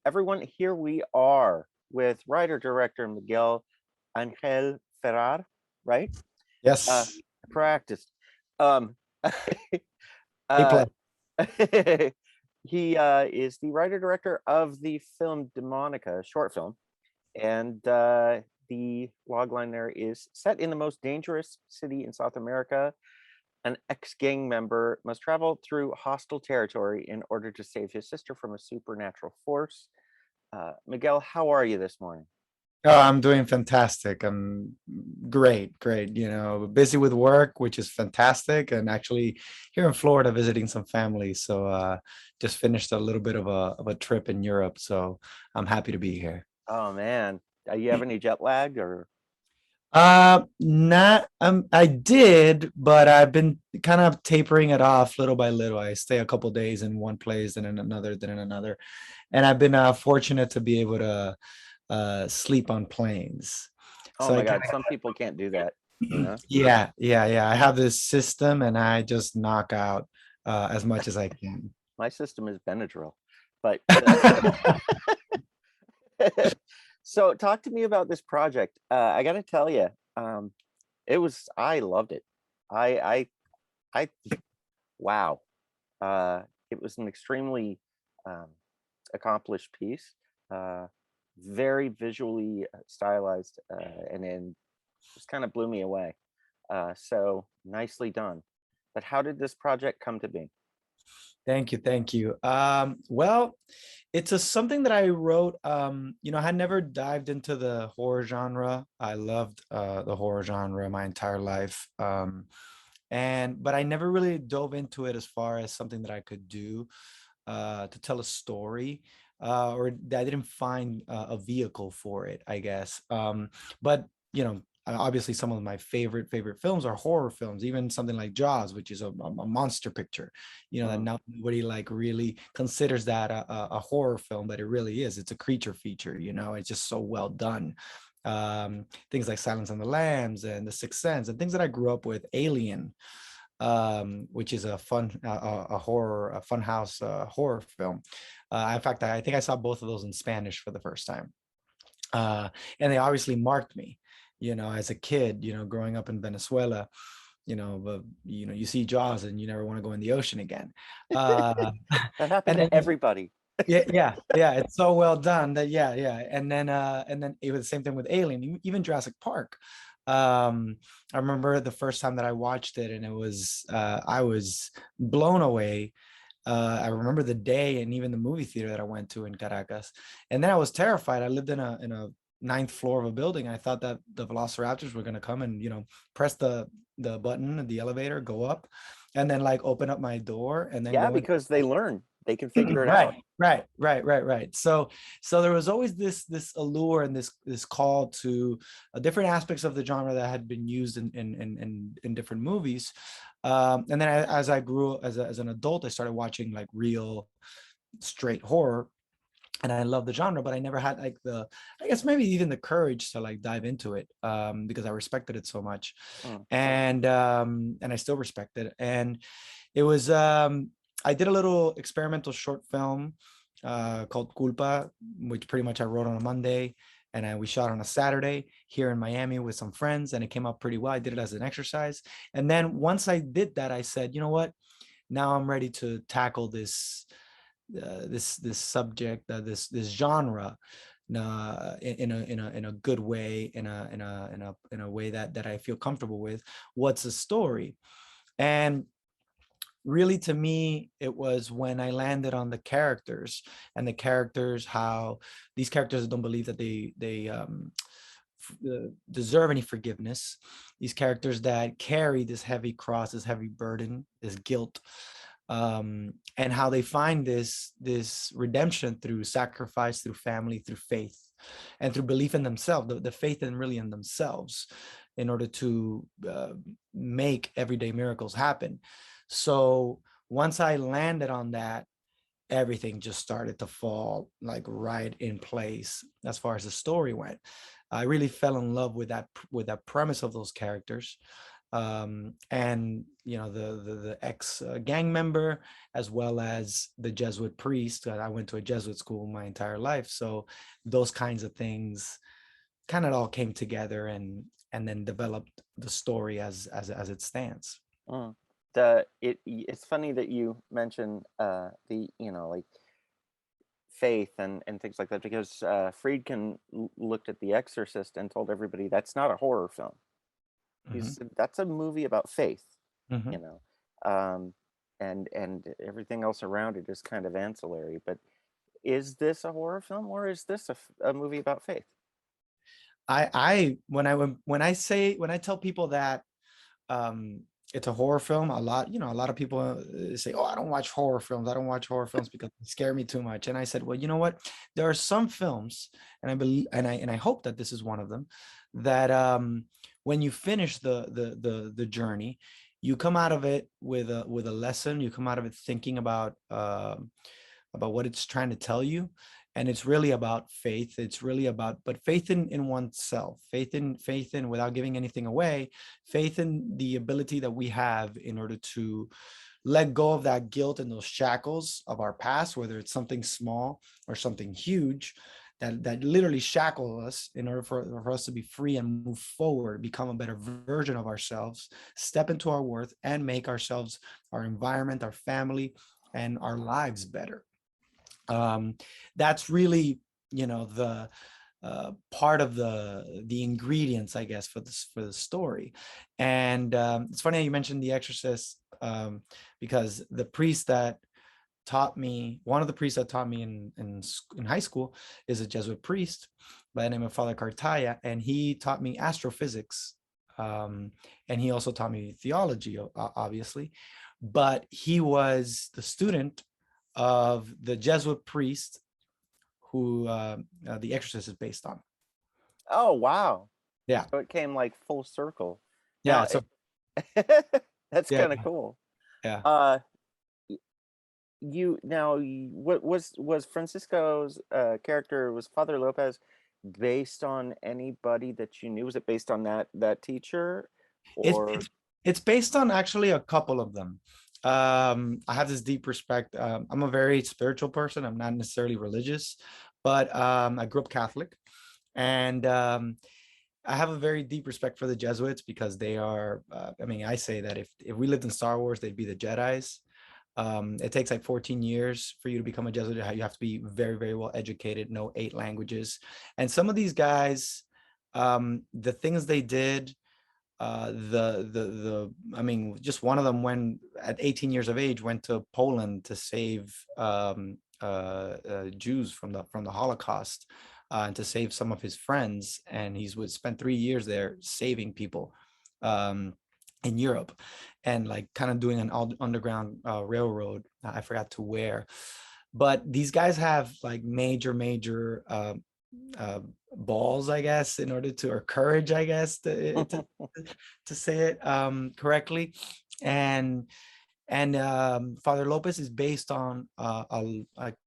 Everyone, here we are with writer-director Miguel Angel Ferrer, right? Uh, Yes. I practiced. Um, A uh, plus. he is the writer-director of the film Demonica, a short film. And the logline there is set in the most dangerous city in South America. An ex-gang member must travel through hostile territory in order to save his sister from a supernatural force. Miguel, how are you this morning? Oh, I'm doing fantastic. I'm great, great. Busy with work, which is fantastic, and actually here in Florida visiting some family. So just finished a little bit of a trip in Europe. So I'm happy to be here. Oh man, you have any jet lag or? Not I did, but I've been kind of tapering it off little by little. I stay a couple days in one place, then in another, then in another. And I've been fortunate to be able to sleep on planes. Oh So I my kind God, some people can't do that, you of, know? yeah. I have this system and I just knock out as much as I can. My system is Benadryl, but so talk to me about this project. I gotta tell you, I loved it. I, I, wow. Uh, it was an extremely um, accomplished piece, uh, very visually stylized, and then just kind of blew me away. So nicely done. But how did this project come to be? Thank you, thank you. Well, it's something that I wrote. I had never dived into the horror genre. I loved the horror genre my entire life. But I never really dove into it as far as something that I could do to tell a story, or that I didn't find a vehicle for it, I guess. But obviously, some of my favorite films are horror films. Even something like Jaws, which is a monster picture. That Mm. nobody like really considers that a horror film, but it really is. It's a creature feature. It's just so well done. Things like Silence of the Lambs and The Sixth Sense and things that I grew up with. Alien, which is a fun a horror, a fun house horror film. In fact, I think I saw both of those in Spanish for the first time, uh, and they obviously marked me. As a kid, growing up in Venezuela, but you see Jaws and you never want to go in the ocean again. Uh, That happened and to then everybody. yeah, it's so well done that yeah. And then it was the same thing with Alien, even Jurassic Park. I remember the first time that I watched it, and I was blown away. I remember the day and even the movie theater that I went to in Caracas, and then I was terrified. I lived in a ninth floor of a building. I thought that the velociraptors were going to come and press the button, the elevator, go up, and then like open up my door and then Yeah, go in. because they learn, they can figure it Right, out. right. So there was always this allure and this call to different aspects of the genre that had been used in different movies. And then as I grew as an adult, I started watching like real straight horror, and I love the genre, but I never had like I guess maybe even the courage to like dive into it, because I respected it so much, Mm. and I still respect it. And it was I did a little experimental short film called Culpa, which pretty much I wrote on a Monday, and we shot on a Saturday here in Miami with some friends, and it came out pretty well. I did it as an exercise, and then once I did that, I said, you know what? Now I'm ready to tackle this subject, this genre, in a good way, in a way that I feel comfortable with. What's a story? And really, to me, it was when I landed on the characters, and the characters, how these characters don't believe that they deserve any forgiveness. These characters that carry this heavy cross, this heavy burden, this guilt, and how they find this redemption through sacrifice, through family, through faith, and through belief in themselves, the faith in really in themselves, in order to make everyday miracles happen. So once I landed on that, everything just started to fall like right in place as far as the story went. I really fell in love with that premise of those characters, and the ex gang member, as well as the Jesuit priest. I went to a Jesuit school my entire life, so those kinds of things kind of all came together and then developed the story as it stands. Mm. It's funny that you mention the like faith and things like that, because Friedkin looked at The Exorcist and told everybody that's not a horror film. He Hmm. said that's a movie about faith, Hmm. you know, um, and everything else around it is kind of ancillary. But is this a horror film, or is this a movie about faith? When I tell people that um it's a horror film, a lot of people say, oh, I don't watch horror films, because they scare me too much. And I said, well, you know what, there are some films, and I believe, and I hope that this is one of them, that when you finish the journey, you come out of it with a lesson. You come out of it thinking about what it's trying to tell you. And it's really about faith. It's really about, but faith in oneself, faith in without giving anything away, faith in the ability that we have in order to let go of that guilt and those shackles of our past, whether it's something small or something huge, that literally shackle us, in order for us to be free and move forward, become a better version of ourselves, step into our worth, and make ourselves, our environment, our family, and our lives better. um, that's really, the part of the ingredients, I guess, for the story. And it's funny how you mentioned The Exorcist, because the priest that taught me, one of the priests that taught me in high school, is a Jesuit priest by the name of Father Cartaya, and he taught me astrophysics, and he also taught me theology, obviously. But he was the student of the Jesuit priest who The Exorcist is based on. Oh, wow. Yeah, So it came like full circle. yeah. Now, So that's yeah, kind of cool. yeah. Uh, what was Francisco's character, was Father Lopez based on anybody that you knew? Was it based on that teacher, It's or? it's it's based on actually a couple of them. I have this deep respect. I'm a very spiritual person. I'm not necessarily religious, but I grew up Catholic, and I have a very deep respect for the Jesuits, because they are. I mean, I say that if we lived in Star Wars, they'd be the Jedi's. It takes like 14 years for you to become a Jesuit. You have to be very, very well educated, know 8 languages. And some of these guys, the things they did, I mean, just one of them, when at 18 years of age, went to Poland to save Jews from the Holocaust, and to save some of his friends. And he's would spend 3 years there saving people um, in Europe, and like kind of doing an underground railroad. I forgot to where, but these guys have like major uh, balls, I guess, in order to, or courage, I guess, to say it correctly. And Father Lopez is based on a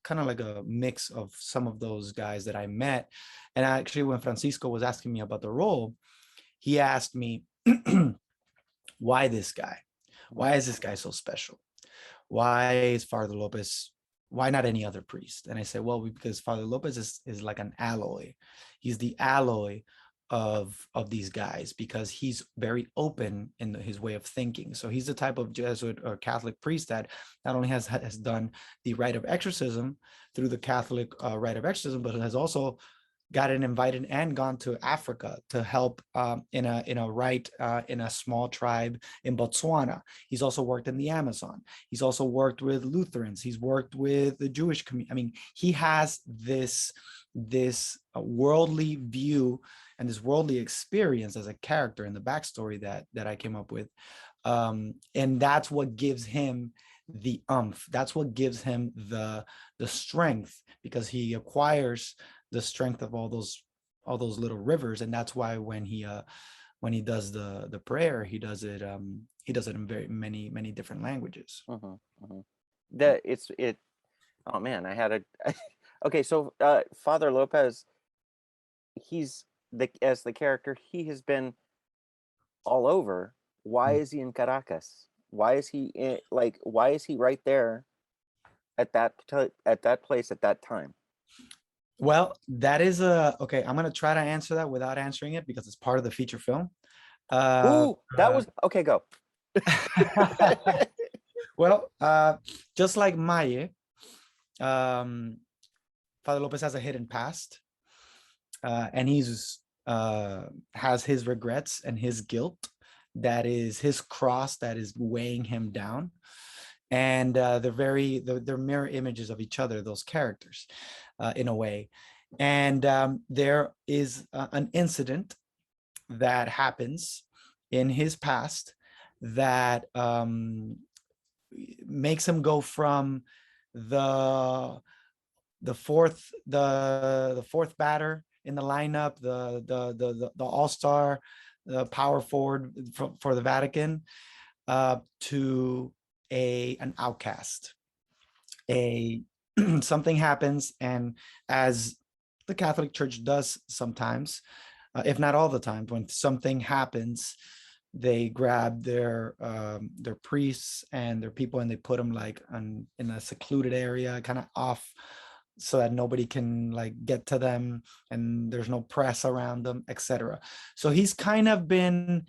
kind of like a mix of some of those guys that I met. And actually, when Francisco was asking me about the role, he asked me, why this guy? Why is this guy so special? Why is Father Lopez, why not any other priest? And I said, well, because Father Lopez is like an alloy. He's the alloy of these guys, because he's very open in his way of thinking. So he's the type of Jesuit or Catholic priest that not only has done the rite of exorcism through the Catholic rite of exorcism, but has also gotten invited and gone to Africa to help in a rite in a small tribe in Botswana. He's also worked in the Amazon. He's also worked with Lutherans. He's worked with the Jewish community. I mean, he has this worldly view and this worldly experience as a character in the backstory that I came up with, and that's what gives him the umph. That's what gives him the strength, because he acquires the strength of all those little rivers. And that's why when he does the prayer, he does it in very many different languages. Mhm, mhm. It. Oh man, I had a. Okay, so Father Lopez, he's as the character, he has been all over. why is he in Caracas? Why is he in, like, why is he right there at that place at that time? Well, that is a okay. I'm gonna try to answer that without answering it because it's part of the feature film. Uh, Ooh, that was okay. Go. well, just like Maye, um, Father Lopez has a hidden past, and he's has his regrets and his guilt. That is his cross that is weighing him down, and they're mirror images of each other. Those characters, in a way, and there is an incident that happens in his past that makes him go from the the fourth batter in the lineup, the all-star, the power forward for the Vatican, to an outcast. A something happens, and as the Catholic Church does sometimes, if not all the time, when something happens, they grab their priests and their people and they put them like in a secluded area, kind of off, so that nobody can like get to them and there's no press around them, etc. So he's kind of been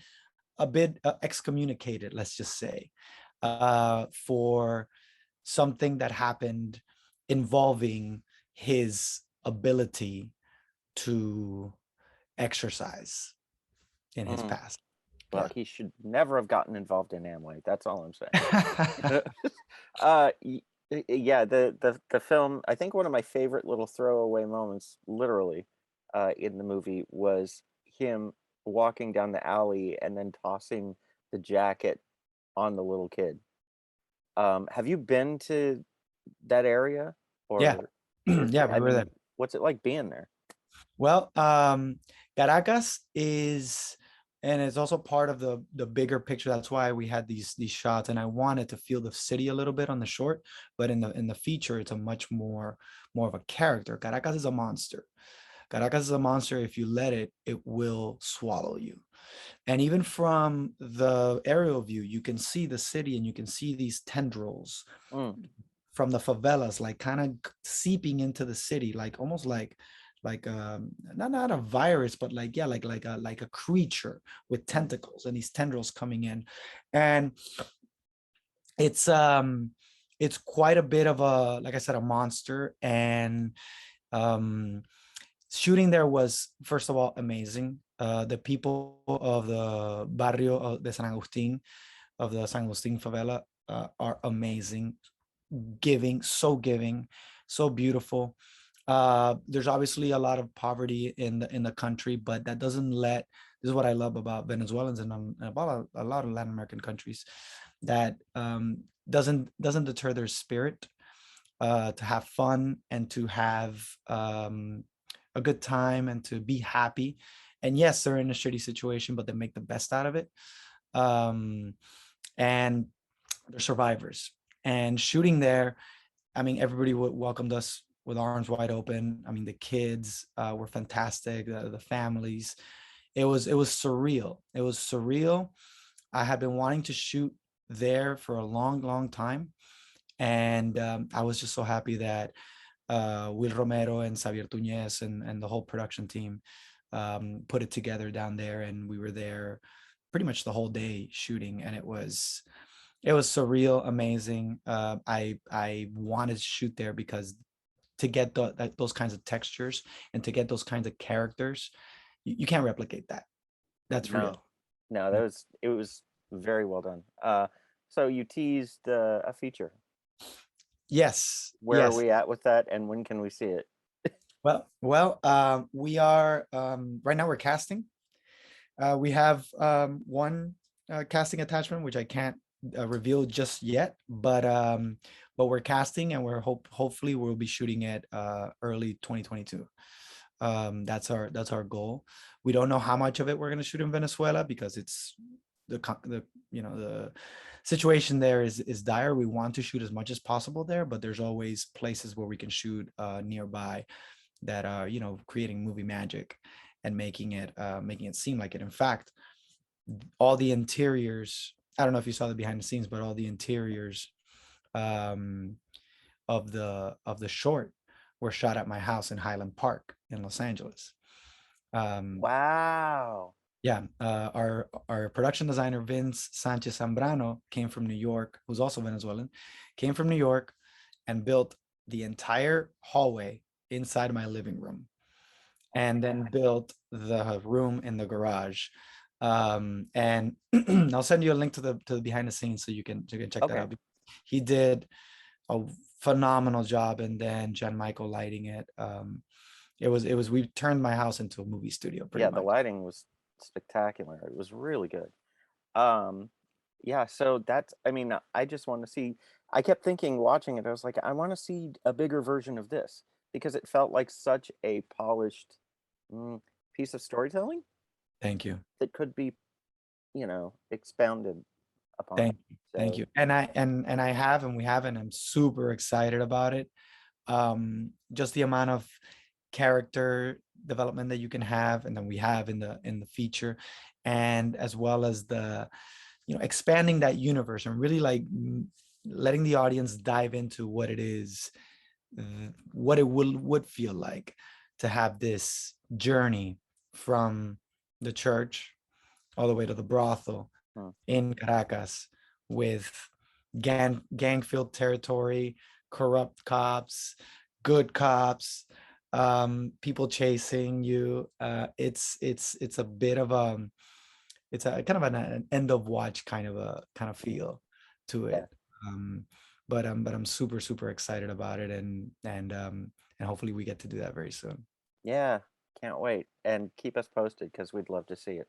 a bit excommunicated, let's just say, for something that happened involving his ability to exercise in his Mm. past. Well, Yeah. he should never have gotten involved in Amway. That's all I'm saying. Yeah, the film. I think one of my favorite little throwaway moments, literally, in the movie was him walking down the alley and then tossing the jacket on the little kid. Have you been to that area, Yeah. or Yeah, we I were there. mean, what's it like being there? Well, Caracas is, and it's also part of the bigger picture. That's why we had these shots, and I wanted to feel the city a little bit on the short, but in the feature, it's a much more of a character. Caracas is a monster. Caracas is a monster. If you let it, it will swallow you. And even from the aerial view, you can see the city and you can see these tendrils Mm. from the favelas, like kind of seeping into the city, like almost like not a virus, but like yeah, like a creature with tentacles and these tendrils coming in, and it's it's quite a bit of a, like I said, a monster. And um shooting there was, first of all, amazing. The people of the barrio de San Agustin, of the San Agustin favela, are amazing, giving, so beautiful. There's obviously a lot of poverty in the country, but that doesn't let, this is what I love about Venezuelans and about a lot of Latin American countries, that doesn't deter their spirit, to have fun and to have a good time and to be happy. And yes, they're in a shitty situation, but they make the best out of it. Um, and they're survivors. And shooting there, I mean, everybody welcomed us with arms wide open. I mean, the kids were fantastic. The families. It was surreal. It was surreal. I had been wanting to shoot there for a long time, and I was just so happy that Will Romero and Xavier Tuñez and the whole production team put it together down there, and we were there pretty much the whole day shooting, and it was surreal, amazing. I wanted to shoot there because to get those kinds of textures and to get those kinds of characters, you can't replicate that. That's No, real. no, Yeah. it was very well done. So you teased a feature. Yes, Where are yes. we at with that, and when can we see it? Well, we are right now we're casting. We have one casting attachment, which I can't reveal just yet, but we're casting, and hopefully we'll be shooting it early 2022. That's our goal. We don't know how much of it we're going to shoot in Venezuela because it's the the situation there is dire. We want to shoot as much as possible there, but there's always places where we can shoot nearby that are creating movie magic and making it seem like it. In fact, all the interiors. I don't know if you saw the behind the scenes, but all the interiors um, of the short were shot at my house in Highland Park in Los Angeles. Wow. Yeah, our production designer Vince Sanchez Zambrano came from New York, who's also Venezuelan, came from New York and built the entire hallway inside my living room, and then built the room in the garage. And I'll send you a link to the behind the scenes so you can check that Okay. out. He did a phenomenal job, and then John Michael lighting it. It was we turned my house into a movie studio pretty Yeah, the much. lighting was spectacular. It was really good. Um, yeah, so that's, I mean, I just want to see, I kept thinking watching it, I was like, I want to see a bigger version of this because it felt like such a polished mm, piece of storytelling Thank you. that could be, expounded upon. Thank So, you. And I have, and we have, and I'm super excited about it. Just the amount of character development that you can have, and then we have in the feature, and as well as the expanding that universe and really like letting the audience dive into what it is, what it would feel like to have this journey from the church all the way to the brothel hmm, in Caracas, with gang filled territory, corrupt cops, good cops, people chasing you. It's a bit of it's a kind of an end of watch kind of feel to yeah, it. Um, but I'm super excited about it, and hopefully we get to do that very soon. yeah, can't wait. And keep us posted because we'd love to see it.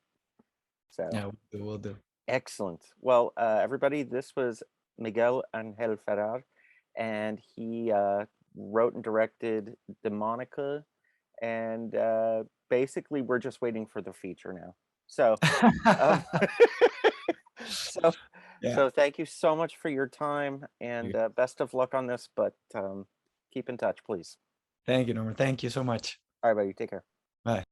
So, Yeah, we'll do. excellent. Well, everybody, this was Miguel Angel Ferrer, and he wrote and directed Demonica, and basically we're just waiting for the feature now. So, um, so, Yeah. so thank you so much for your time, and best of luck on this. But keep in touch, please. Thank you, Norman. Thank you so much. All right, buddy, take care. Bye.